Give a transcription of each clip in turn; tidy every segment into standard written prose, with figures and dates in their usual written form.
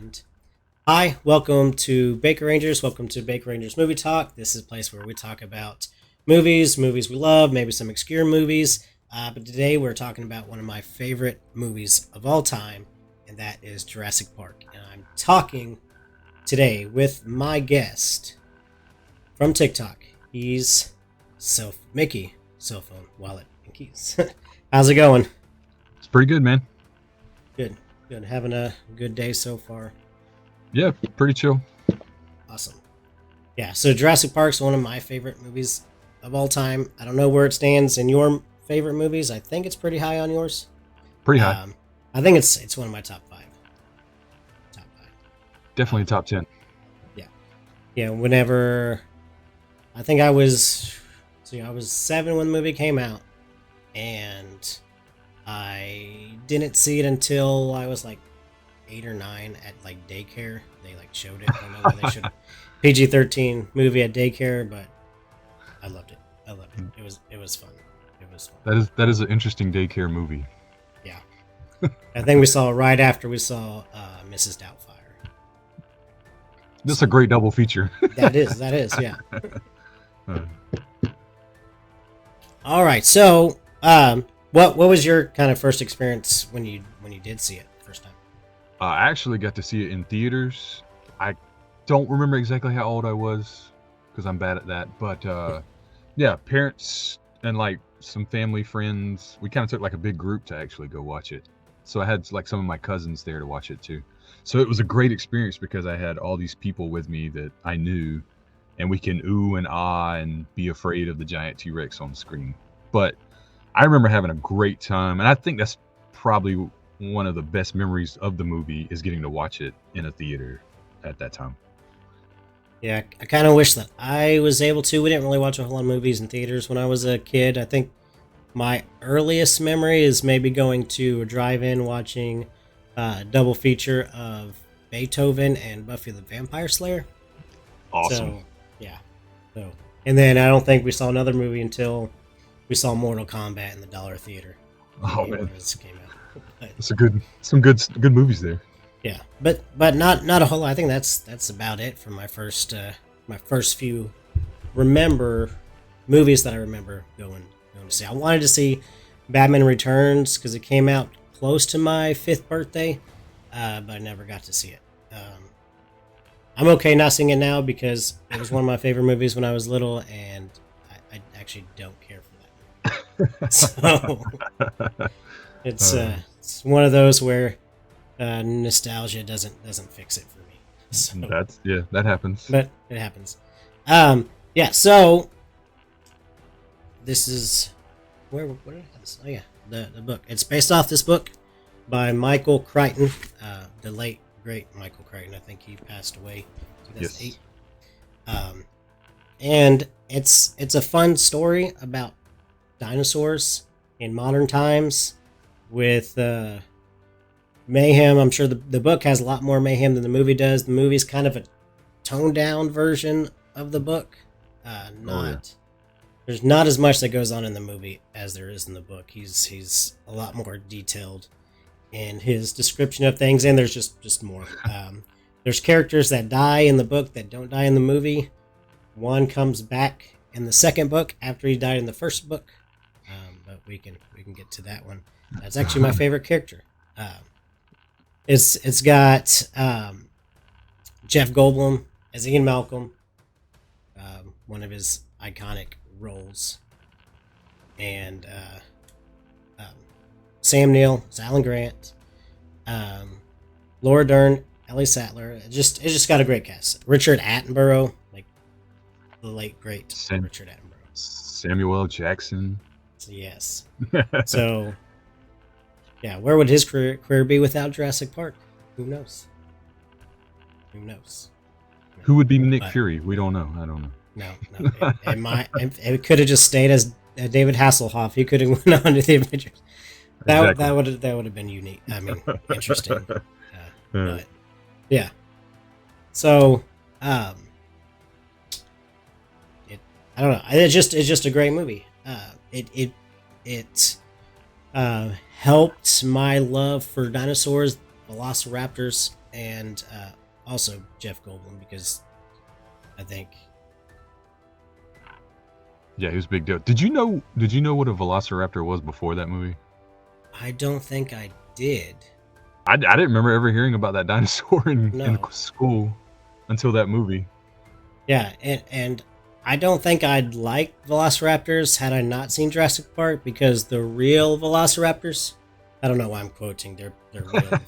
And hi, welcome to Baker Rangers. Welcome to Baker Rangers Movie Talk. This is a place where we talk about movies we love, maybe some obscure movies. But today we're talking about one of my favorite movies of all time, and that is Jurassic Park. And I'm talking today with my guest from TikTok. He's Mickey, Cellphone Wallet and Keys. How's it going? It's pretty good, man. Good. Having a good day so far. Yeah, pretty chill. Awesome. Yeah, so Jurassic Park's one of my favorite movies of all time. I don't know where it stands in your favorite movies. I think it's pretty high on yours. Pretty high. I think it's one of my top five. Definitely top 10. Yeah, whenever I think I was 7 when the movie came out, and I didn't see it until I was like 8 or 9 at like daycare. They like showed it. I don't know whether they showed PG-13 movie at daycare, but I loved it. It was fun. That is an interesting daycare movie. Yeah. I think we saw it right after we saw Mrs. Doubtfire. This is a great double feature. That is, yeah. All right, so what was your kind of first experience when you did see it the first time? I actually got to see it in theaters. I don't remember exactly how old I was because I'm bad at that. But yeah, parents and like some family friends, we kind of took like a big group to actually go watch it. So I had like some of my cousins there to watch it too. So it was a great experience because I had all these people with me that I knew, and we can ooh and ah and be afraid of the giant T-Rex on the screen. But I remember having a great time, and I think that's probably one of the best memories of the movie is getting to watch it in a theater at that time. Yeah, I kind of wish that I was able to. We didn't really watch a whole lot of movies in theaters when I was a kid. I think my earliest memory is maybe going to a drive-in watching a double feature of Beethoven and Buffy the Vampire Slayer. Awesome. So, yeah. And then I don't think we saw another movie until we saw Mortal Kombat in the Dollar Theater. Oh man, Came out. But, it's some good movies there. yeah, but not a whole lot. I think that's about it for my first few movies that I remember going to see. I wanted to see Batman Returns because it came out close to my 5th birthday, but I never got to see it. I'm okay not seeing it now because it was one of my favorite movies when I was little, and I actually don't care for that. So it's one of those where nostalgia doesn't fix it for me. So, that happens. but it happens. Yeah. So this is where did I have this? Oh yeah, the book. It's based off this book by Michael Crichton, the late great Michael Crichton. I think he passed away in 2008. Yes. And it's a fun story about dinosaurs in modern times with mayhem. I'm sure the book has a lot more mayhem than the movie does. The movie's kind of a toned down version of the book. There's not as much that goes on in the movie as there is in the book. He's a lot more detailed in his description of things, and there's just more. There's characters that die in the book that don't die in the movie. One comes back in the second book after he died in the first book, but we can get to that one. That's actually my favorite character. It's got Jeff Goldblum as Ian Malcolm, one of his iconic roles, and Sam Neill as Alan Grant, Laura Dern, Ellie Sattler. It just got a great cast. Richard Attenborough, like the late great Richard Attenborough. Samuel L. Jackson. Yes. So, yeah, where would his career be without Jurassic Park? Who knows? Who would be Nick Fury? We don't know. I don't know. No. It could have just stayed as David Hasselhoff. He could have went on to the Avengers. That would have been unique. I mean, interesting. But yeah. So, I don't know. It's just a great movie. It helped my love for dinosaurs, velociraptors, and also Jeff Goldblum, because I think. Yeah, he was a big deal. Did you know what a velociraptor was before that movie? I don't think I did. I didn't remember ever hearing about that dinosaur in school until that movie. Yeah, and I don't think I'd like velociraptors had I not seen Jurassic Park, because the real velociraptors, I don't know why I'm quoting, they're real.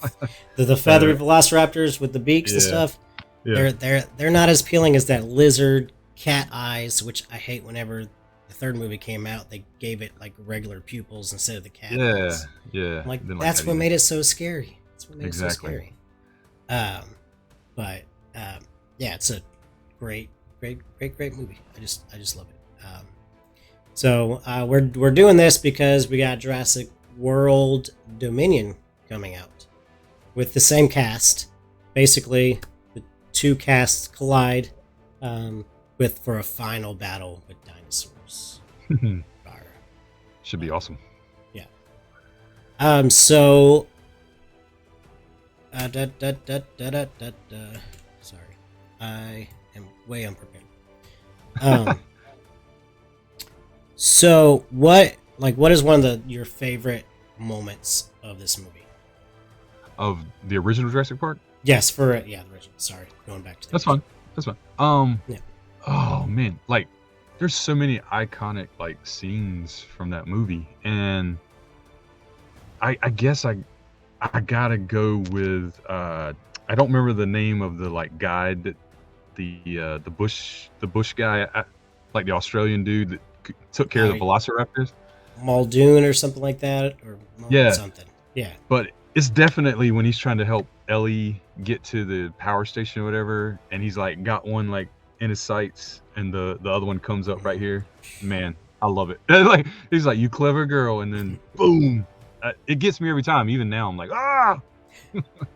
the feathered velociraptors with the beaks and stuff, they're not as appealing as that lizard cat eyes, which I hate. Whenever the third movie came out, they gave it like regular pupils instead of the cat eyes. Yeah. Like, that's what made it so scary. That's what made it so scary. Yeah, it's a great movie. I just love it. So we're doing this because we got Jurassic World Dominion coming out with the same cast. Basically, the two casts collide for a final battle with dinosaurs. Should be awesome. Yeah. So. Sorry, I am way unprepared. So what is one of your favorite moments of this movie? Of the original Jurassic Park? Yes, the original. Sorry, going back to That's fine. Yeah. Oh man, like there's so many iconic like scenes from that movie, and I guess I gotta go with I don't remember the name of the like guide that the bush guy, like the Australian dude that took care of the velociraptors. Muldoon or something like that, or something. Yeah. But it's definitely when he's trying to help Ellie get to the power station or whatever, and he's like got one like in his sights, and the other one comes up right here. Man, I love it. Like he's like, "You clever girl," and then boom. It gets me every time. Even now, I'm like, ah.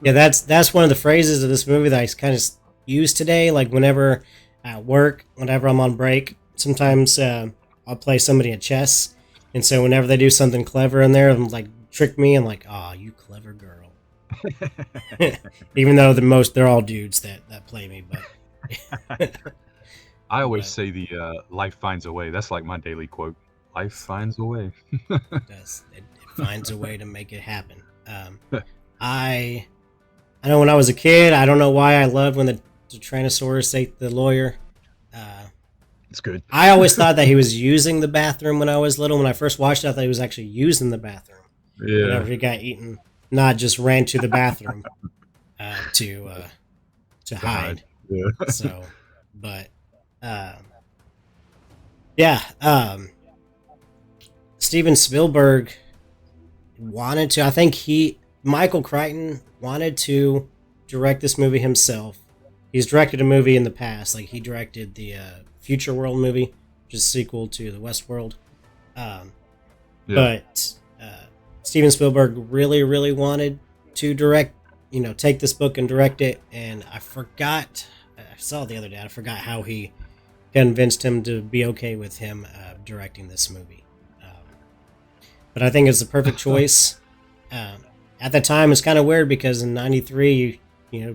Yeah, that's one of the phrases of this movie that I kind of use today. Like whenever at work, whenever I'm on break, sometimes I'll play somebody at chess, and so whenever they do something clever in there, I'm like, trick me. I'm like, "Ah, you clever girl." Even though they're all dudes that play me, but I always say the life finds a way. That's like my daily quote. Life finds a way. It does. It finds a way to make it happen. I know when I was a kid, I don't know why I loved when the Tyrannosaurus ate the lawyer. It's good. I always thought that he was using the bathroom when I was little. When I first watched it, I thought he was actually using the bathroom. Yeah. Whenever he got eaten, not just ran to the bathroom to hide. Yeah. So, but Steven Spielberg wanted to. I think Michael Crichton wanted to direct this movie himself. He's directed a movie in the past, like he directed the Future World movie, which is a sequel to the Westworld. But Steven Spielberg really, really wanted to direct, take this book and direct it. And I saw it the other day, I forgot how he convinced him to be okay with him directing this movie. But I think it's the perfect choice. At the time, it's kind of weird because in '93,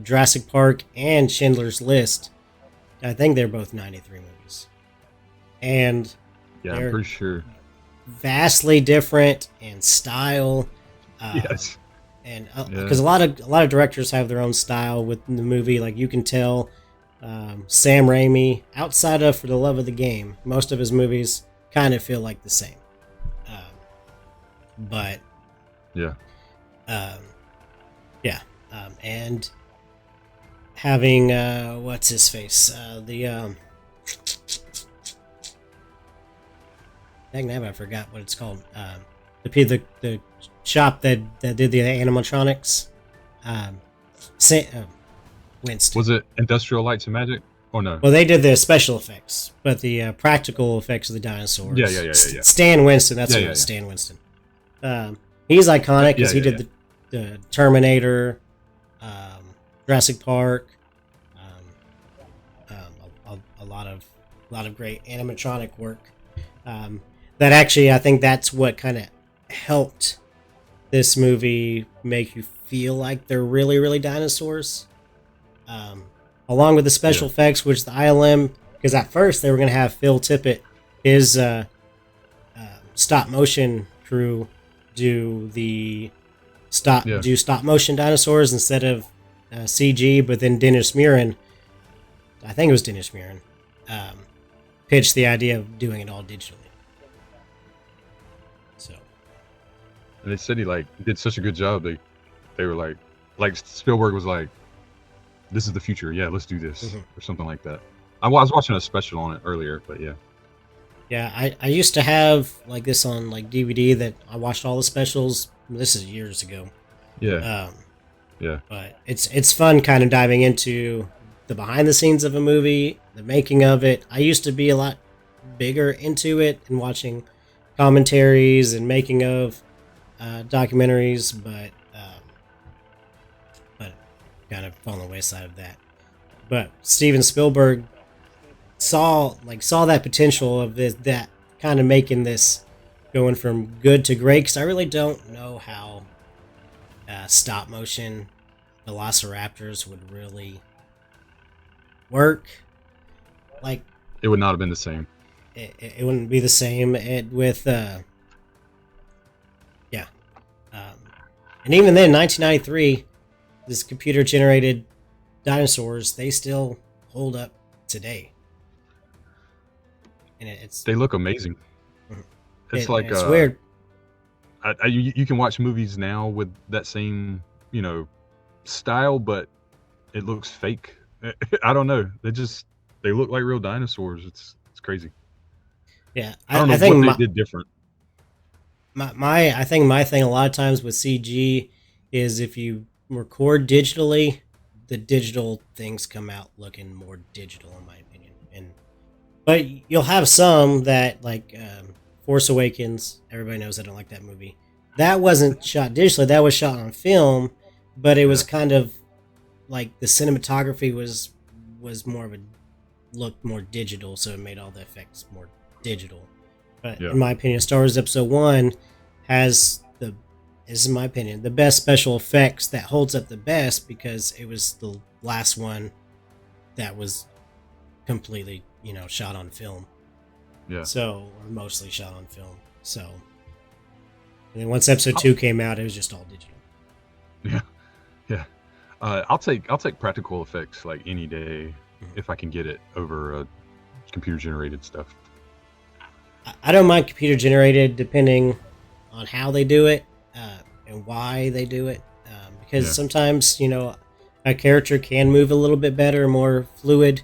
Jurassic Park and Schindler's List, I think they're both '93 movies, and yeah, I'm pretty sure vastly different in style. Yes, and because a lot of directors have their own style with the movie, like you can tell. Sam Raimi, outside of For the Love of the Game, most of his movies kind of feel like the same. But and having what's his face, dang nabbit, I forgot what it's called. The shop that did the animatronics. Winston. Was it Industrial Lights and Magic? Or no? Well, they did the special effects, but the practical effects of the dinosaurs. Yeah. Stan Winston. That's what it was. Stan Winston. He's iconic because he did the Terminator, Jurassic Park, a lot of great animatronic work. That actually, I think that's what kind of helped this movie make you feel like they're really, really dinosaurs. Along with the special effects, which the ILM, because at first they were going to have Phil Tippett, his stop motion crew, do stop motion dinosaurs instead of CG. But then Dennis Muren, I think it was Dennis Muren, pitched the idea of doing it all digitally. So, and they said he did such a good job. They were like Spielberg was like, "This is the future. Yeah, let's do this," or something like that. I was watching a special on it earlier, but yeah. Yeah, I used to have like this on like DVD that I watched all the specials. This is years ago. Yeah. Yeah. But it's fun kind of diving into the behind the scenes of a movie, the making of it. I used to be a lot bigger into it and watching commentaries and making of documentaries, but kind of on the wayside of that. But Steven Spielberg saw that potential of that kind of making this going from good to great, because I really don't know how stop motion velociraptors would really work. Like, it would not have been the same. It wouldn't be the same with and even then 1993, this computer generated dinosaurs, they still hold up today. And they look amazing. It's it's weird. You can watch movies now with that same, style, but it looks fake. I don't know. They look like real dinosaurs. It's crazy. Yeah, I don't know what they did different. I think my thing a lot of times with CG is if you record digitally, the digital things come out looking more digital, in my opinion. But you'll have some that, like Force Awakens, everybody knows I don't like that movie. That wasn't shot digitally, that was shot on film, but it was kind of like the cinematography was more of looked more digital, so it made all the effects more digital. But in my opinion, Star Wars Episode 1 has this is my opinion, the best special effects that holds up the best, because it was the last one that was completely, shot on film. Yeah. So, or mostly shot on film. So, and then once Episode 2 came out, it was just all digital. Yeah. Yeah. I'll take practical effects like any day if I can get it over computer generated stuff. I don't mind computer generated depending on how they do it and why they do it, because sometimes a character can move a little bit better, more fluid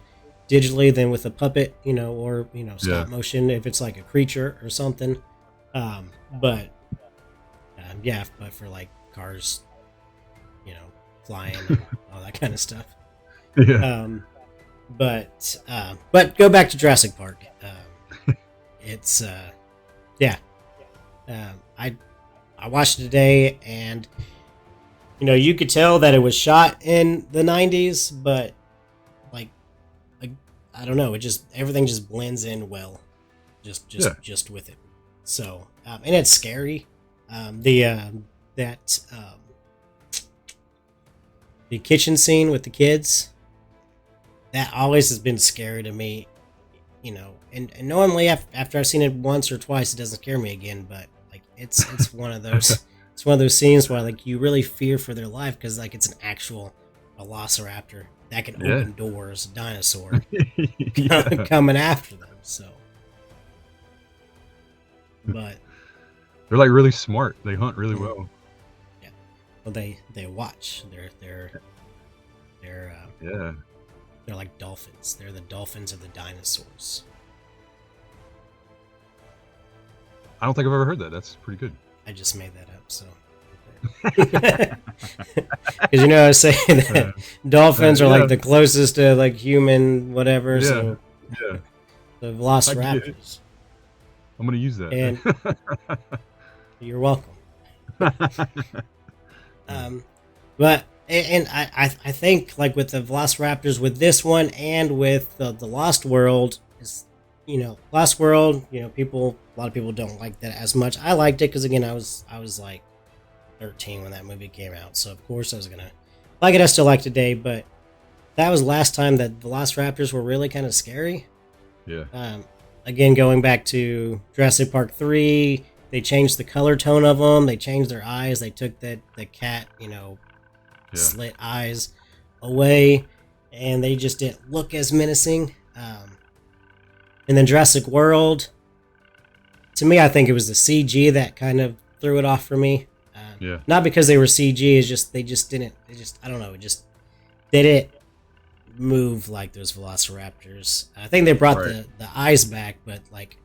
digitally than with a puppet, or stop motion if it's like a creature or something. But for like cars, flying and all that kind of stuff. Yeah. But go back to Jurassic Park. It's I watched it today, and you could tell that it was shot in the 90s, but like I don't know, everything just blends in well, just with it. So and it's scary. The kitchen scene with the kids, that always has been scary to me. And normally after I've seen it once or twice, it doesn't scare me again. But like it's one of those it's one of those scenes where like you really fear for their life, because like it's an actual velociraptor that can open doors, dinosaur coming after them. So, but they're like really smart. They hunt really well. Yeah, well they watch. They're They're like dolphins. They're the dolphins of the dinosaurs. I don't think I've ever heard that. That's pretty good. I just made that up, so. Because I was saying that dolphins are like the closest to like human whatever. So the velociraptors. I'm gonna use that. And you're welcome. But I think like with the velociraptors, with this one and with the Lost World, is Lost World, a lot of people don't like that as much. I liked it because again I was like 13 when that movie came out, so of course I was gonna like it. I still like today, but that was the last time that Velociraptors were really kind of scary. Yeah. Again, going back to Jurassic Park 3, they changed the color tone of them. They changed their eyes. They took the cat, slit eyes away, and they just didn't look as menacing. And then Jurassic World, to me, I think it was the CG that kind of threw it off for me. Not because they were CG, it's just I don't know, they didn't move like those Velociraptors. I think they brought the eyes back, but like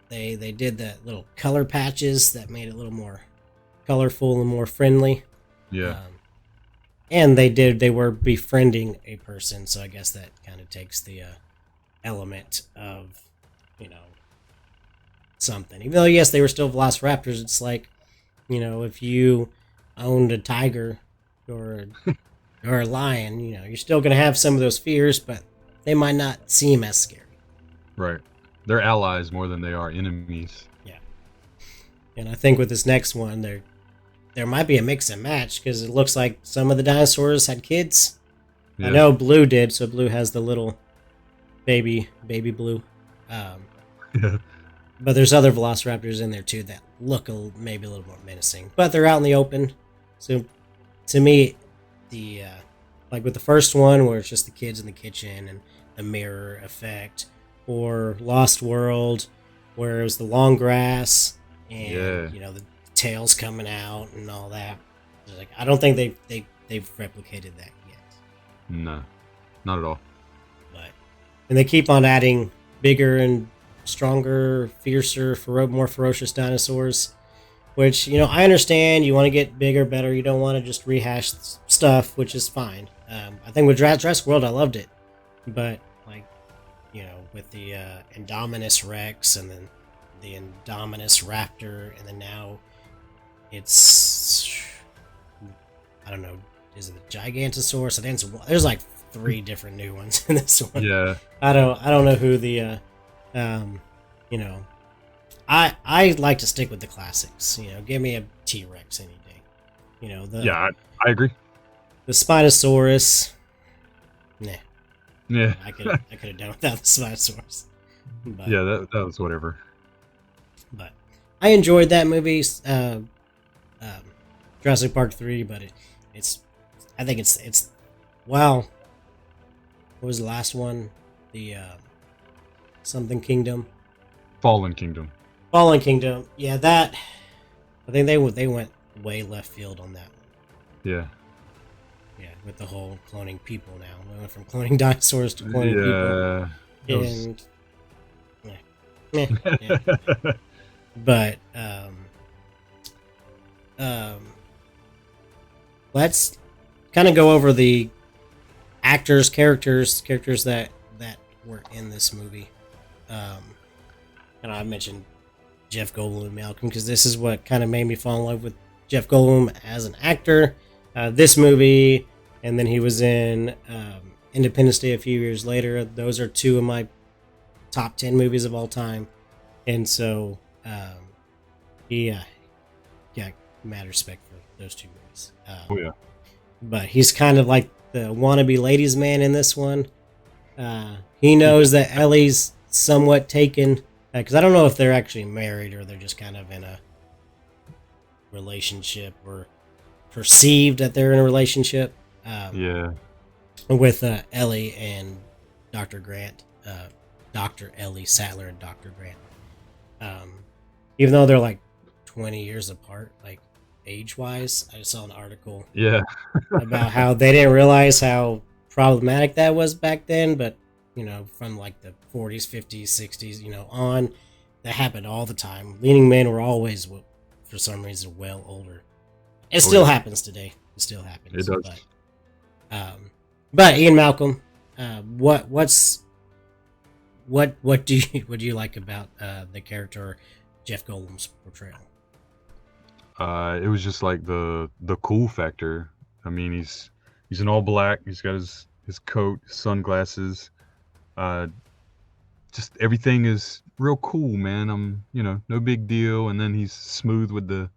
they did the little color patches that made it a little more colorful and more friendly. And they were befriending a person, so I guess that kind of takes the element of, something. Even though, yes, they were still Velociraptors, it's like, if you owned a tiger or a lion, you're still going to have some of those fears, but they might not seem as scary. Right. They're allies more than they are enemies. Yeah. And I think with this next one, there might be a mix and match, because it looks like some of the dinosaurs had kids. Yeah. I know Blue did, so Blue has the little baby Blue. But there's other Velociraptors in there too that look maybe a little more menacing, but they're out in the open. So to me, the like with the first one where it's just the kids in the kitchen and the mirror effect, or Lost World where it was the long grass and the tails coming out and all that. Like, I don't think they've replicated that yet. No, not at all. And they keep on adding bigger and stronger, fiercer, more ferocious dinosaurs. Which, I understand. You want to get bigger, better. You don't want to just rehash stuff, which is fine. I think with Jurassic World, I loved it. But, with the Indominus Rex and then the Indominus Raptor, and then now it's, I don't know, is it the Gigantosaurus? I think there's like 3 different new ones in this one. Yeah. I don't know who the I like to stick with the classics. Give me a T-Rex any day. I agree. The Spinosaurus, nah. Yeah. I could have done without the Spinosaurus. But, yeah, that was whatever. But I enjoyed that movie, Jurassic Park 3, but I think it's wow. What was the last one? The something Kingdom. Fallen Kingdom. Yeah, that. I think they went way left field on that one. Yeah. Yeah, with the whole cloning people now. We went from cloning dinosaurs to cloning people. And yeah. But let's kind of go over the characters that were in this movie. And I mentioned Jeff Goldblum and Malcolm because this is what kind of made me fall in love with Jeff Goldblum as an actor. This movie, and then he was in Independence Day a few years later. Those are 2 of my top 10 movies of all time. And so, mad respect for those 2 movies. But he's kind of like the wannabe ladies' man in this one. He knows that Ellie's somewhat taken, because I don't know if they're actually married or they're just kind of in a relationship or perceived that they're in a relationship. With Ellie and Dr. Grant, Dr. Ellie Sattler and Dr. Grant. Even though they're like 20 years apart, like age-wise, I just saw an article about how they didn't realize how problematic that was back then, but from like the 40s, 50s, 60s, on, that happened all the time. Leading men were always, for some reason, well older. It still happens today. It still happens. It does. But Ian Malcolm, what do you like about the character Jeff Goldblum's portrayal? It was just like the cool factor. I mean, he's in all black. He's got his coat, sunglasses. Just everything is real cool, man. No big deal. And then he's smooth with the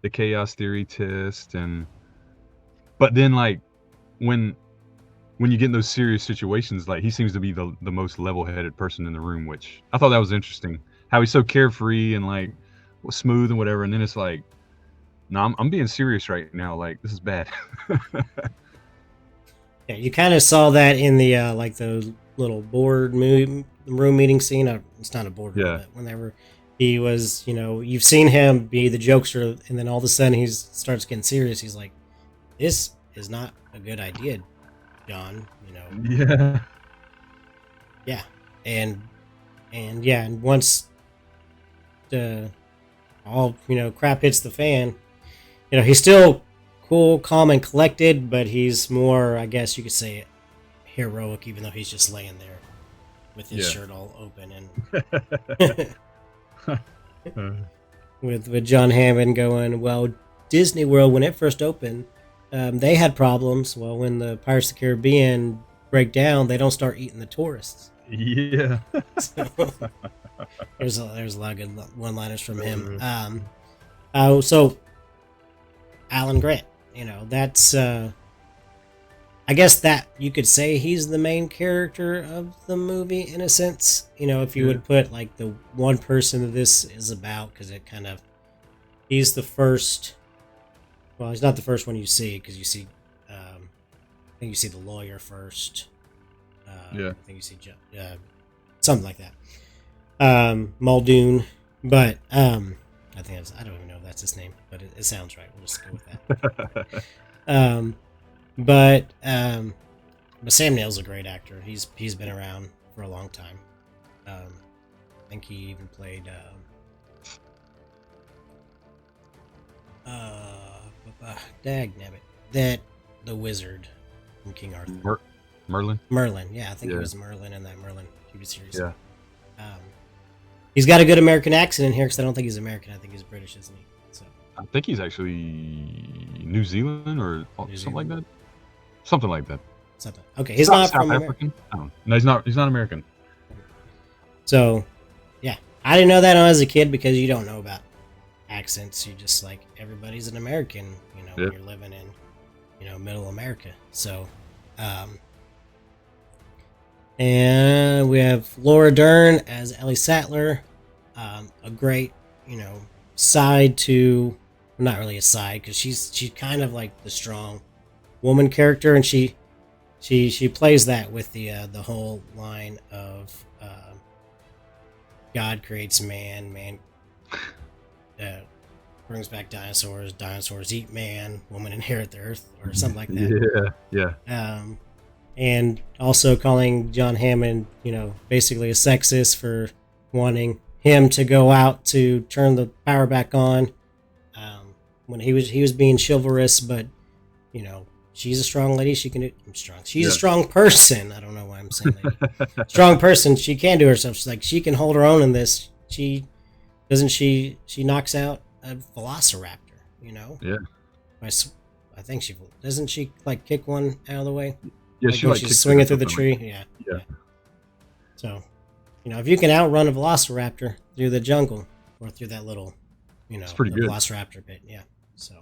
the chaos theory test, but then like when you get in those serious situations, like he seems to be the most level-headed person in the room, which I thought that was interesting. How he's so carefree and like smooth and whatever, and then it's like, no, I'm being serious right now. Like this is bad. Yeah, you kind of saw that in the like the little room meeting scene. It's not a boardroom, Yeah. but whenever he was, you've seen him be the jokester, and then all of a sudden he starts getting serious. He's like, "This is not a good idea, John." Yeah. Yeah, and once the all crap hits the fan, he's still cool, calm, and collected, but he's more, I guess you could say, heroic, even though he's just laying there with his shirt all open and with John Hammond going, well, Disney World, when it first opened, they had problems. Well, when the Pirates of the Caribbean break down, they don't start eating the tourists. Yeah. So, there's a lot of good one-liners from him. So Alan Grant, that's I guess that you could say he's the main character of the movie in a sense. If you would put like the one person that this is about, because it kind of, he's the first. Well, he's not the first one you see, because you see, I think you see the lawyer first. Yeah. I think you see something like that. Muldoon, but I think I don't even know if that's his name, but it sounds right. We'll just go with that. But Sam Neill's a great actor. He's been around for a long time. I think he even played dagnabbit, that the wizard from King Arthur. Merlin, yeah, I think he was Merlin in that Merlin TV series. Yeah. He's got a good American accent in here, because I don't think he's American. I think he's British, isn't he? So I think he's actually New Zealand or something like that. Something like that. Something. Okay, he's not from African. No, he's not. He's not American. So, yeah, I didn't know that when I was a kid, because you don't know about accents. You just like, everybody's an American, when you're living in, middle America. So, and we have Laura Dern as Ellie Sattler, a great, side to, not really a side, because she's kind of like the strong woman character, and she plays that with the whole line of God creates man brings back dinosaurs eat man, woman inherit the earth, or something like that. Yeah. And also calling John Hammond, basically a sexist for wanting him to go out to turn the power back on, when he was being chivalrous, but she's a strong lady. She can do. I'm strong. She's a strong person. I don't know why I'm saying that. Strong person. She can do herself. She's like, she can hold her own in this. She knocks out a velociraptor. Yeah. I think she doesn't. She like kick one out of the way. Yeah, like she's swinging through the tree. Yeah. So, if you can outrun a velociraptor through the jungle or through that little, it's pretty good. Velociraptor pit. Yeah. So,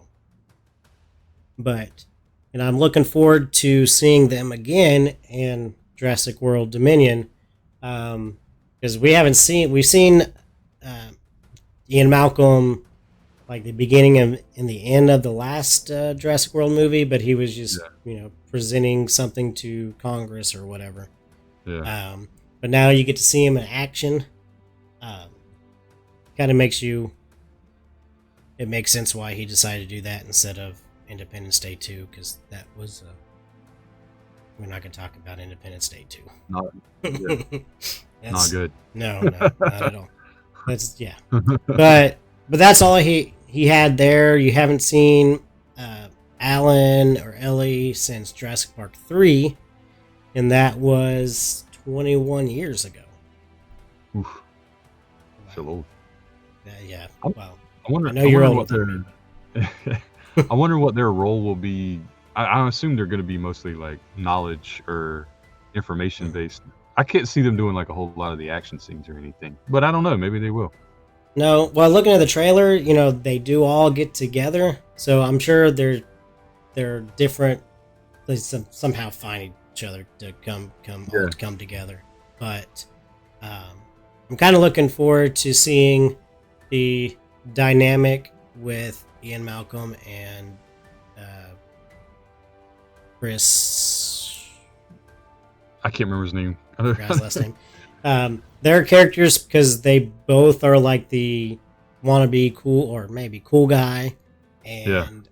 but. And I'm looking forward to seeing them again in Jurassic World Dominion, because we've seen Ian Malcolm like the beginning and the end of the last Jurassic World movie, but he was just presenting something to Congress or whatever. Yeah. But now you get to see him in action. Kind of makes sense why he decided to do that instead of Independence Day 2, because that was we're not going to talk about Independence Day 2. Not good. No, not at all. That's but that's all he had there. You haven't seen Alan or Ellie since Jurassic Park 3, and that was 21 years ago. Oof. Wow. So old. Yeah. Wow. I wonder. I know you're old. I wonder what their role will be. I assume they're going to be mostly like knowledge or information based. I can't see them doing like a whole lot of the action scenes or anything, but I don't know. Maybe they will. No, well, looking at the trailer, you know, they do all get together, so I'm sure they're different. They somehow find each other to all Yeah. to come together. But I'm kind of looking forward to seeing the dynamic with Ian Malcolm and Chris. I can't remember his name. I forgot his last name. Their characters, because they both are like the wannabe cool or maybe cool guy, and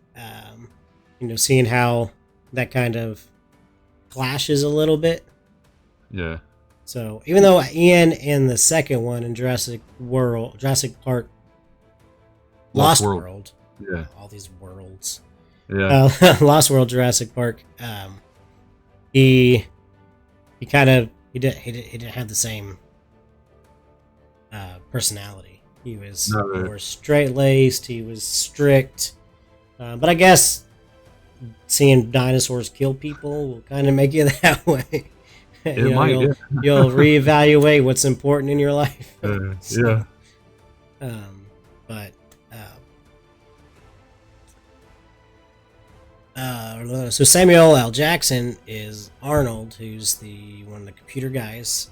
you know, seeing how that kind of clashes a little bit. Yeah. So even though Ian in the second one in Jurassic Park, Lost World, Yeah. all these worlds, Yeah. Lost World, Jurassic Park, he didn't have the same personality. He was more straight laced. He was strict, but I guess seeing dinosaurs kill people will kind of make you that way. You'll reevaluate what's important in your life. Yeah. So Samuel L. Jackson is Arnold, who's one of the computer guys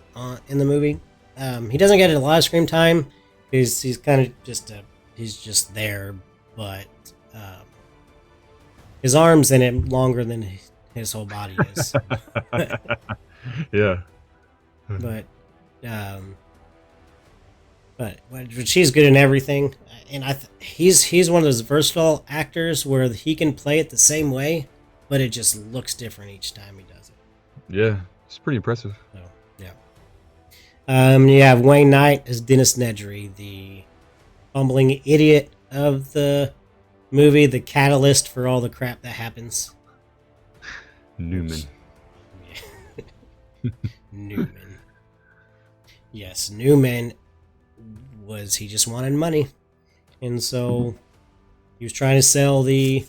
in the movie. He doesn't get a lot of screen time because he's kind of just there, but his arms in it longer than his whole body is. Yeah. But she's good in everything, and he's one of those versatile actors where he can play it the same way, but it just looks different each time he does it. Yeah, it's pretty impressive. So, yeah. You have Wayne Knight as Dennis Nedry, the bumbling idiot of the movie, the catalyst for all the crap that happens. Newman. Newman. Yes, Newman he just wanted money. And so he was trying to sell the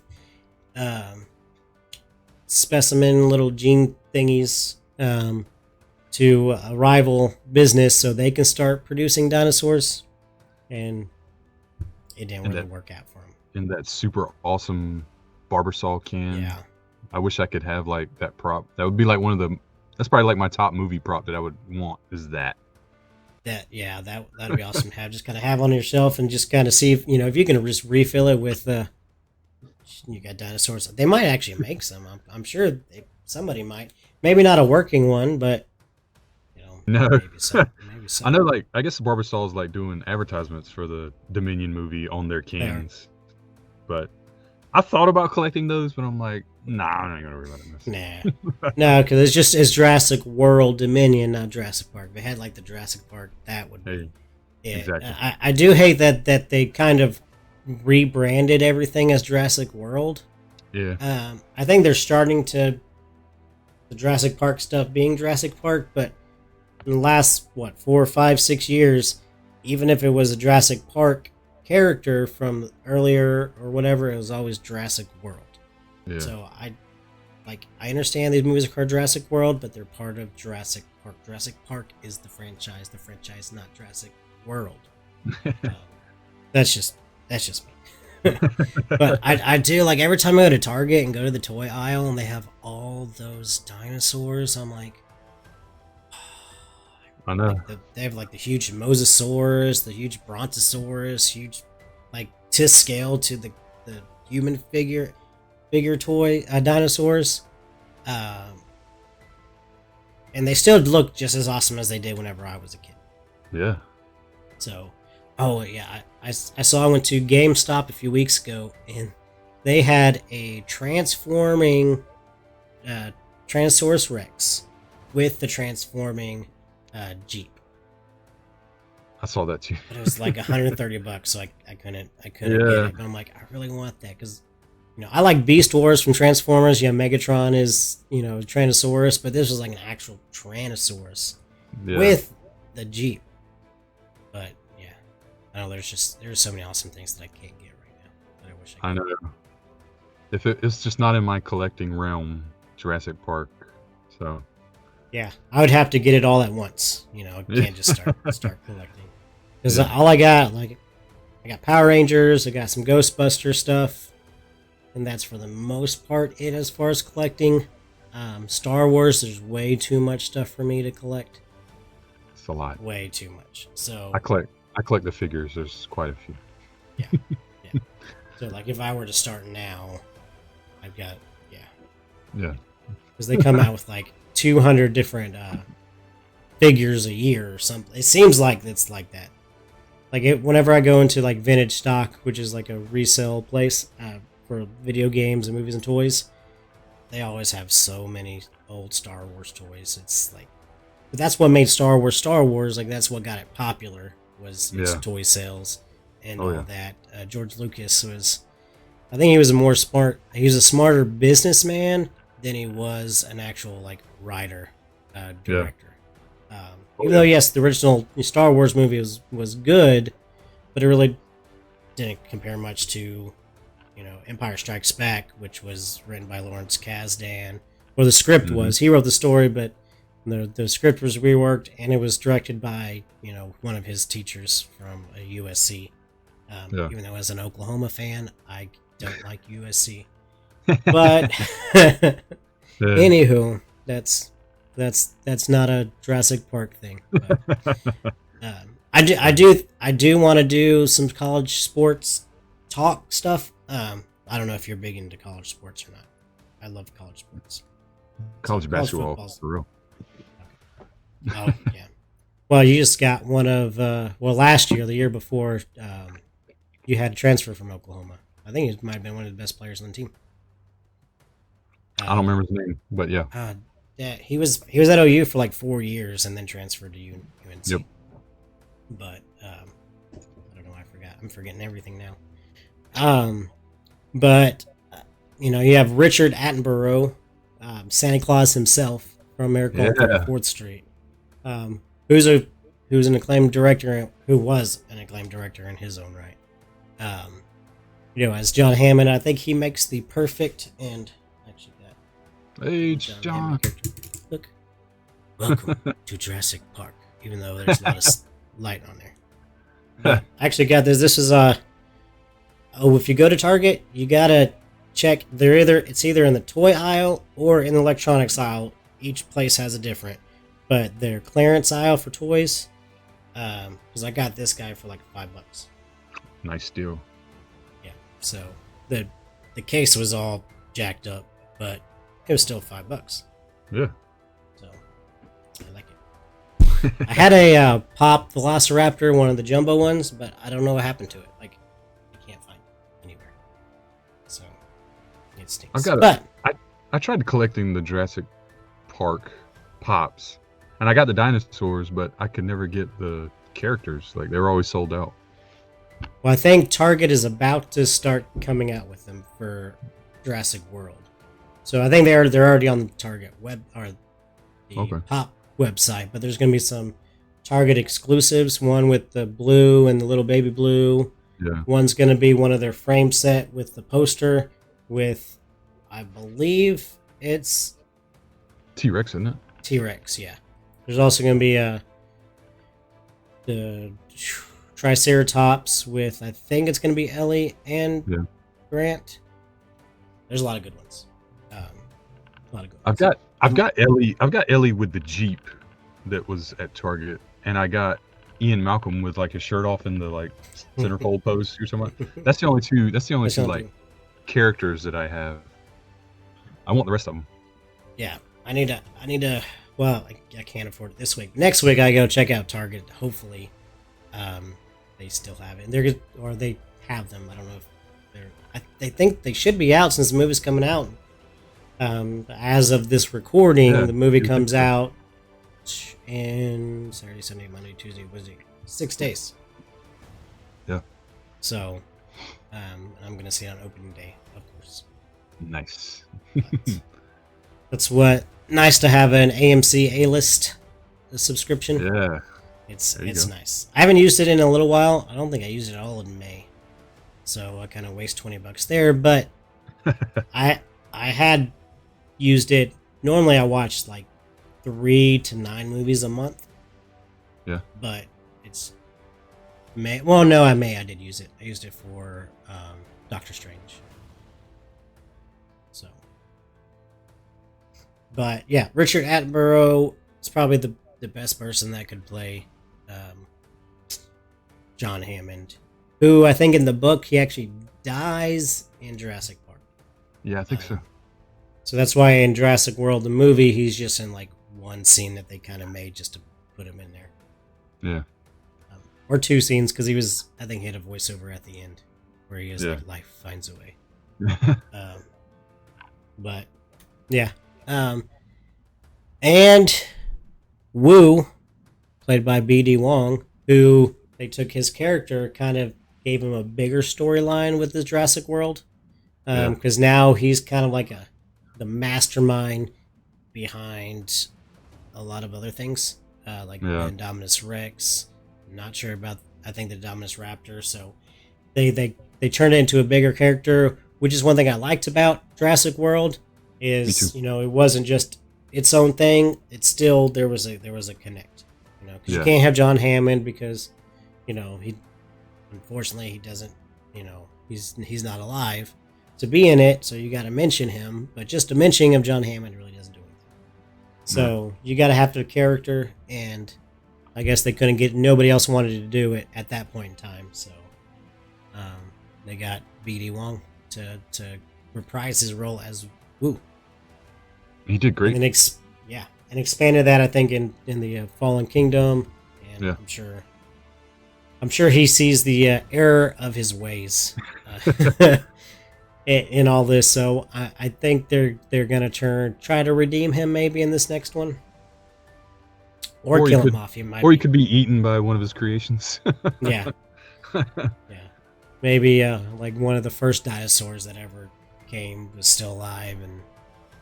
specimen little gene thingies to a rival business so they can start producing dinosaurs. And it didn't really work out for him. In that super awesome barber saw can. Yeah. I wish I could have like that prop. That would be like that's probably like my top movie prop that I would want is that. That'd be awesome to have. Just kind of have on your shelf and just kind of see if you can just refill it with you got dinosaurs. They might actually make some. I'm sure somebody might. Maybe not a working one, but no. Maybe some. I know, like I guess the Barbasol is like doing advertisements for the Dominion movie on their cans, but I thought about collecting those, but I'm like, nah, I'm not gonna worry about this. No, because it's Jurassic World Dominion, not Jurassic Park. If they had like the Jurassic Park, that would be it. Exactly. I do hate that they kind of rebranded everything as Jurassic World. Yeah. I think they're starting to the Jurassic Park stuff being Jurassic Park, but in the last 4, 5, 6 years, even if it was a Jurassic Park character from earlier or whatever, it was always Jurassic World. Yeah. So I understand these movies are called Jurassic World, but they're part of Jurassic Park. Jurassic Park is the franchise not Jurassic World. That's just me. But I do, like, every time I go to Target and go to the toy aisle and they have all those dinosaurs, I'm like, I know. They have like the huge Mosasaurus, the huge Brontosaurus, huge, like, to scale to the human figure toy dinosaurs, and they still look just as awesome as they did whenever I was a kid. Yeah. So, I went to GameStop a few weeks ago, and they had a transforming Tyrannosaurus Rex with the transforming Jeep. I saw that too. But it was like $130, so I couldn't get it. But I'm like, I really want that because, I like Beast Wars from Transformers. Megatron is, Tyrannosaurus, but this was like an actual Tyrannosaurus with the Jeep. But yeah, I know there's so many awesome things that I can't get right now that I wish I could. I know. If it's just not in my collecting realm, Jurassic Park. So. Yeah, I would have to get it all at once. I can't just start collecting because all I got, like, I got Power Rangers. I got some Ghostbuster stuff, and that's for the most part it as far as collecting. Star Wars, there's way too much stuff for me to collect. It's a lot. Way too much. So I collect the figures. There's quite a few. Yeah. Yeah. So like if I were to start now, I've got Yeah. because they come out with like 200 different figures a year or something. It seems like it's like that. Like whenever I go into like Vintage Stock, which is like a resale place for video games and movies and toys, they always have so many old Star Wars toys. It's like, but that's what made Star Wars Star Wars. Like that's what got it popular was its toy sales and all that. George Lucas was, I think he was he was a smarter businessman than he was an actual like writer, director. Even though yes, the original Star Wars movie was good, but it really didn't compare much to, Empire Strikes Back, which was written by Lawrence Kasdan. Well, the script was, he wrote the story, but the script was reworked, and it was directed by one of his teachers from USC. Even though as an Oklahoma fan, I don't like USC. But anywho, that's not a Jurassic Park thing. But, I do want to do some college sports talk stuff. I don't know if you're big into college sports or not. I love college sports. College basketball, for real. Okay. Oh yeah. Well, you just got one of last year, the year before, you had a transfer from Oklahoma. I think he might have been one of the best players on the team. I don't remember his name, but yeah. Yeah, he was at OU for like 4 years and then transferred to UNC. Yep. But I don't know. I forgot. I'm forgetting everything now. But you have Richard Attenborough, Santa Claus himself from Miracle on 34th Street, who's an acclaimed director, who was an acclaimed director in his own right. As John Hammond, I think he makes the perfect and actually that. Hey, John. Look, welcome to Jurassic Park. Even though there's a lot of light on there. But I actually got this. This is if you go to Target, you gotta check. It's either in the toy aisle or in the electronics aisle. Each place has a different, but their clearance aisle for toys. Because I got this guy for like $5. Nice deal. Yeah. So the case was all jacked up, but it was still $5. Yeah. So I like it. I had a Pop Velociraptor, one of the jumbo ones, but I don't know what happened to it. Like, I can't find it anywhere. So it stinks. I tried collecting the Jurassic Park Pops, and I got the dinosaurs, but I could never get the characters. Like, they were always sold out. Well, I think Target is about to start coming out with them for Jurassic World. So I think they're already on the Target web or the Pop website, but there's going to be some Target exclusives. One with the blue and the little baby blue. Yeah. One's going to be one of their frame set with the poster with, I believe it's T-Rex, isn't it? T-Rex, yeah. There's also going to be the Triceratops with, I think it's going to be Ellie and Grant. There's a lot of good ones. A lot of good ones. I've got Ellie. I've got Ellie with the Jeep that was at Target, and I got Ian Malcolm with like his shirt off in the like centerfold pose or something. That's the only two. That's the only two like characters that I have. I want the rest of them. Yeah, I need to. Well, I can't afford it this week. Next week I go check out Target. Hopefully, they still have it. They have them. I don't know if they think they should be out since the movie's coming out. As of this recording, the movie comes out in Saturday, Sunday, Monday, Tuesday, Wednesday, 6 days. Yeah. So, I'm gonna see it on opening day, of course. Nice. That's what. Nice to have an AMC A-list subscription. Yeah. It's nice. I haven't used it in a little while. I don't think I used it all in May. So I kind of waste $20 there, but I had used it. Normally I watch like 3 to 9 movies a month. Yeah. But it's Well, no, I did use it. I used it for Doctor Strange. So, but yeah, Richard Attenborough is probably the best person that could play John Hammond, who I think in the book he actually dies in Jurassic Park. Yeah, I think so. So that's why in Jurassic World, the movie, he's just in like one scene that they kind of made just to put him in there. Yeah. Or two scenes, because I think he had a voiceover at the end where he is like, life finds a way. But yeah. And Wu, played by B.D. Wong, who they took his character, kind of gave him a bigger storyline with the Jurassic World. Because now he's kind of like the mastermind behind a lot of other things, like the Indominus Rex. I'm not sure about, I think the Indominus Raptor. So they turned it into a bigger character, which is one thing I liked about Jurassic World. Is it wasn't just its own thing. It's still there was a connect. Because you can't have John Hammond because he unfortunately he doesn't he's not alive to be in it, so you got to mention him. But just a mentioning of John Hammond really doesn't do anything. So you got to have the character, and I guess they couldn't get, nobody else wanted to do it at that point in time, so they got B.D. Wong to reprise his role as Wu. He did great. And and expanded that, I think, in the Fallen Kingdom, and I'm sure he sees the error of his ways in all this. So I think they're gonna try to redeem him maybe in this next one, or kill him off. He could be eaten by one of his creations. Yeah. Maybe like one of the first dinosaurs that ever came was still alive and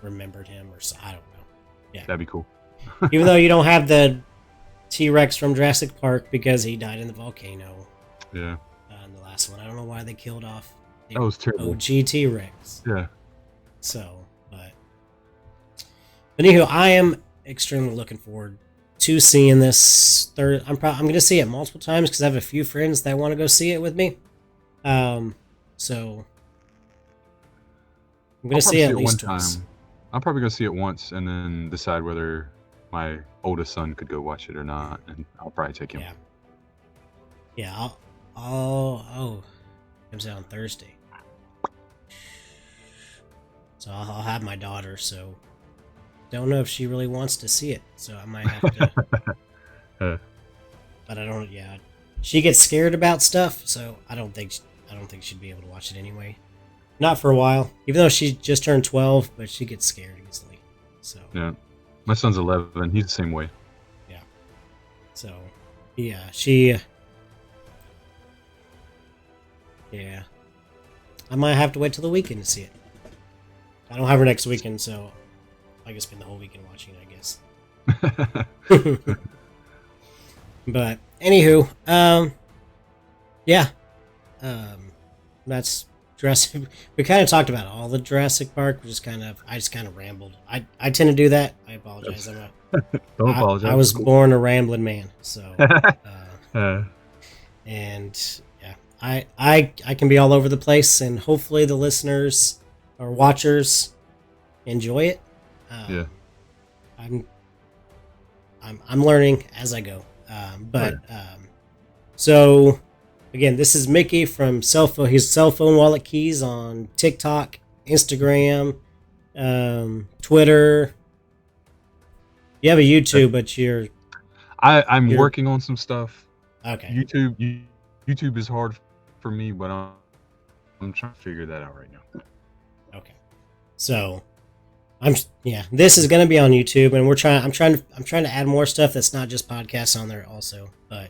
remembered him, or so. I don't know. Yeah, that'd be cool. Even though you don't have the T-Rex from Jurassic Park because he died in the volcano. Yeah. In the last one, I don't know why they killed off the that was terrible. OG T-Rex. Yeah. So, but anywho, I am extremely looking forward to seeing this third. I'm going to see it multiple times because I have a few friends that want to go see it with me. So I'm going to see it at least once. I'm probably going to see it once and then decide whether my oldest son could go watch it or not, and I'll probably take him. Yeah. Comes out on Thursday. So I'll have my daughter, so don't know if she really wants to see it, so I might have to. But I don't. Yeah, she gets scared about stuff, so I don't think she'd be able to watch it anyway. Not for a while, even though she just turned 12, but she gets scared easily. So yeah, my son's 11. He's the same way. Yeah. So yeah, she. Yeah, I might have to wait till the weekend to see it. I don't have her next weekend, so I can spend the whole weekend watching it, I guess. But anywho, that's Jurassic. We kind of talked about all the Jurassic Park. I just kind of rambled. I tend to do that. I apologize. Don't apologize. I was born a rambling man, so and yeah, I can be all over the place, and hopefully the listeners or watchers enjoy it. I'm learning as I go. So again, this is Mickey from Cellphone Wallet Keys on TikTok, Instagram, Twitter. You have a YouTube, but I'm working on some stuff. Okay. YouTube is hard for me, but I'm trying to figure that out right now. Okay. So this is going to be on YouTube, and I'm trying to add more stuff that's not just podcasts on there also, but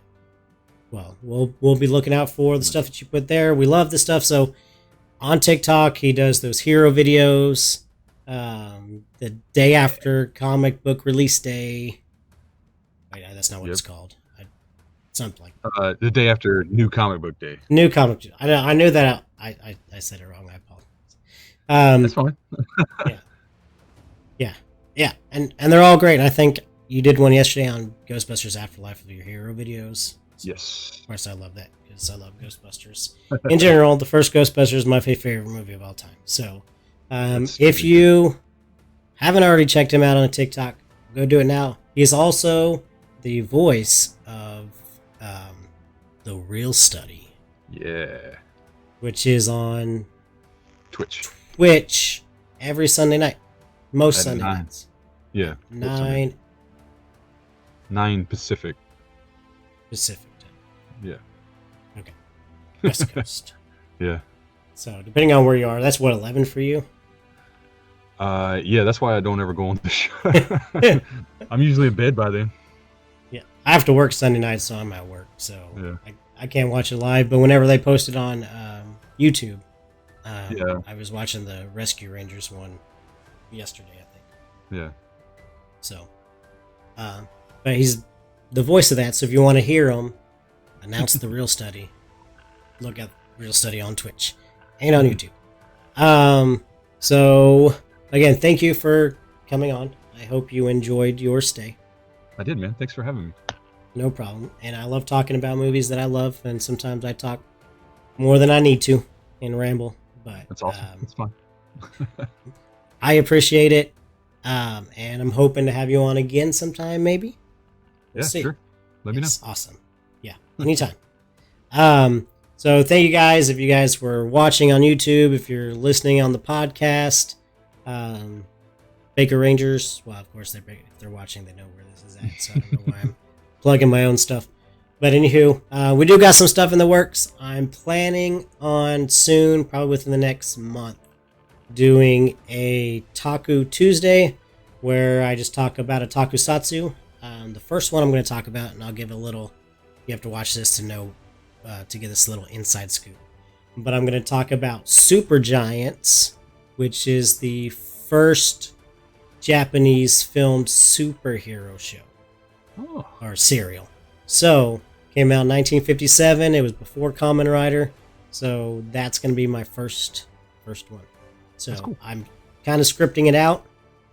well, we'll be looking out for the stuff that you put there. We love the stuff. So on TikTok, he does those hero videos, the day after comic book release day. Wait, that's not what it's called. Something like the day after new comic book day. New comic. I knew that. I said it wrong. I apologize. That's fine. Yeah, and they're all great. I think you did one yesterday on Ghostbusters Afterlife of your hero videos. So, Yes. of course, I love that because I love Ghostbusters. In general, the first Ghostbusters is my favorite movie of all time. So, if you haven't already checked him out on TikTok, go do it now. He's also the voice of The Real Study. Yeah. Which is on Twitch every Sunday night. Most at Sunday 9. nights. Yeah. 9 Pacific. Pacific time. Yeah. Okay. West Coast. Yeah. So, depending on where you are, that's what, 11 for you? Yeah, that's why I don't ever go on the show. I'm usually in bed by then. Yeah. I have to work Sunday nights, so I'm at work. So, Yeah. I can't watch it live, but whenever they post it on YouTube, Yeah. I was watching the Rescue Rangers one yesterday, I think. Yeah. So, but he's the voice of that. So if you want to hear him announce The Real Study, look at Real Study on Twitch and on YouTube. So again, thank you for coming on. I hope you enjoyed your stay. I did, man. Thanks for having me. No problem. And I love talking about movies that I love, and sometimes I talk more than I need to and ramble. But That's awesome. That's fun. I appreciate it. And I'm hoping to have you on again sometime, maybe. We'll see. Sure. Let me know. Awesome. Yeah, anytime. So thank you guys. If you guys were watching on YouTube, if you're listening on the podcast, Baker Rangers. Well, of course, if they're watching, they know where this is at. So I don't know why I'm plugging my own stuff. But anywho, we do got some stuff in the works. I'm planning on soon, probably within the next month, doing a Taku Tuesday where I just talk about a takusatsu. The first one I'm going to talk about, and I'll give a little, you have to watch this to know, to get this little inside scoop. But I'm going to talk about Super Giants, which is the first Japanese filmed superhero show. Oh. Or serial. So, came out in 1957. It was before Kamen Rider. So, that's going to be my first one. So, cool. I'm kind of scripting it out.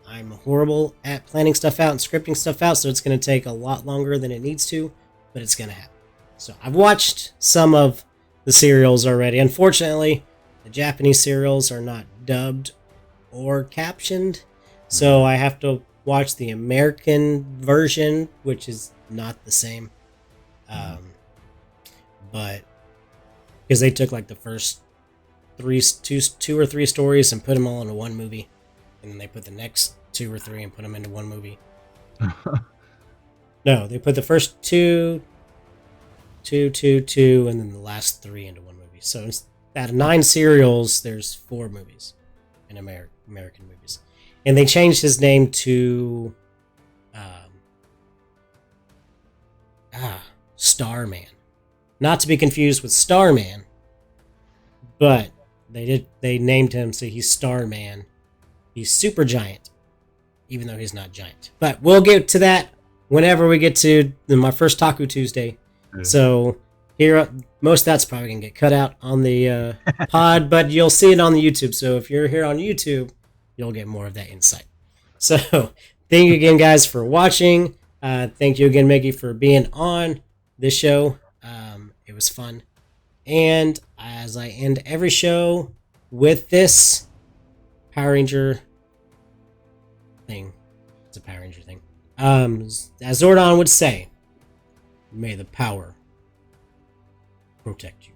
I'm horrible at planning stuff out and scripting stuff out, so it's going to take a lot longer than it needs to, but it's going to happen. So, I've watched some of the serials already. Unfortunately, the Japanese serials are not dubbed or captioned, so I have to watch the American version, which is not the same. But because they took like the first two or three stories and put them all into one movie, and then they put the next 2 or 3 and put them into one movie. No, they put the first two, and then the last 3 into one movie. So out of 9 serials, there's 4 movies in American movies, and they changed his name to Starman, not to be confused with Starman, but they named him so he's Starman. He's Super Giant, even though he's not giant. But we'll get to that whenever we get to my first Taku Tuesday. Yeah. So here, most of that's probably gonna get cut out on the pod, but you'll see it on the YouTube. So if you're here on YouTube, you'll get more of that insight. So thank you again, guys, for watching. Thank you again, Mickey, for being on this show. It was fun. And as I end every show with this Power Ranger thing, it's a Power Ranger thing. As Zordon would say, may the power protect you.